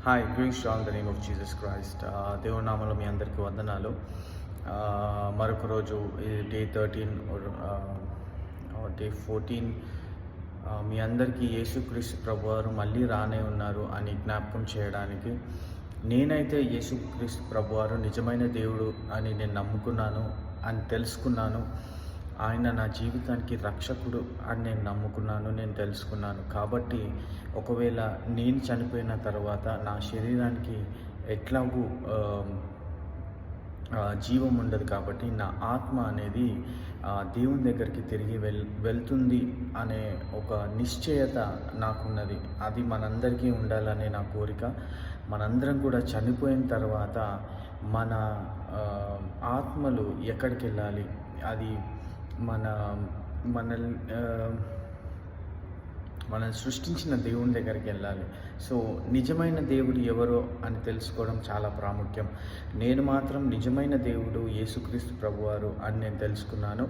Hi greets all the name of Jesus Christ. దేవుని నామంలో మీ అందరికీ వందనాలు. మరొక రోజు డే 13 డే 14 మీ అందరికీ యేసుక్రీస్తు ప్రభువారు మళ్ళీ రానే ఉన్నారు అని జ్ఞాపకం చేయడానికి. నేనైతే యేసుక్రీస్తు ప్రభువారు నిజమైన దేవుడు అని నేను నమ్ముకున్నాను అని తెలుసుకున్నాను. ఆయన నా జీవితానికి రక్షకుడు అని నేను నమ్ముకున్నాను, నేను తెలుసుకున్నాను. కాబట్టి ఒకవేళ నేను చనిపోయిన తర్వాత నా శరీరానికి ఎట్లాగూ జీవం ఉండదు. కాబట్టి నా ఆత్మ అనేది దేవుని దగ్గరికి తిరిగి వెళ్తుంది అనే ఒక నిశ్చయత నాకున్నది. అది మనందరికీ ఉండాలనే నా కోరిక. మనందరం కూడా చనిపోయిన తర్వాత మన ఆత్మలు ఎక్కడికి వెళ్ళాలి, అది మన మనల్ని మనల్ని సృష్టించిన దేవుని దగ్గరికి వెళ్ళాలి. సో నిజమైన దేవుడు ఎవరో అని తెలుసుకోవడం చాలా ప్రాముఖ్యం. నేను మాత్రం నిజమైన దేవుడు యేసుక్రీస్తు ప్రభువారు అని నేను తెలుసుకున్నాను.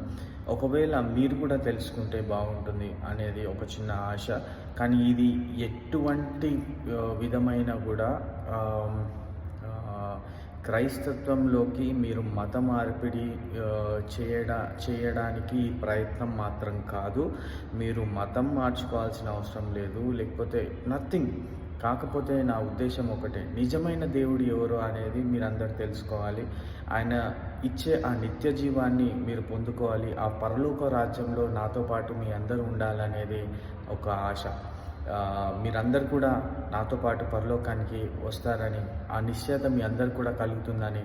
ఒకవేళ మీరు కూడా తెలుసుకుంటే బాగుంటుంది అనేది ఒక చిన్న ఆశ. కానీ ఇది ఎటువంటి విధమైన కూడా క్రైస్తత్వంలోకి మీరు మత మార్పిడి చేయడానికి ప్రయత్నం మాత్రం కాదు. మీరు మతం మార్చుకోవాల్సిన అవసరం లేదు, లేకపోతే నథింగ్. కాకపోతే నా ఉద్దేశం ఒకటే, నిజమైన దేవుడు ఎవరు అనేది మీరందరూ తెలుసుకోవాలి. ఆయన ఇచ్చే ఆ నిత్య జీవాన్ని మీరు పొందుకోవాలి. ఆ పరలోక రాజ్యంలో నాతో పాటు మీ అందరూ ఉండాలనేది ఒక ఆశ. మీరందరూ కూడా నాతో పాటు పరలోకానికి వస్తారని, ఆ నిశ్చయత మీ అందరు కూడా కలుగుతుందని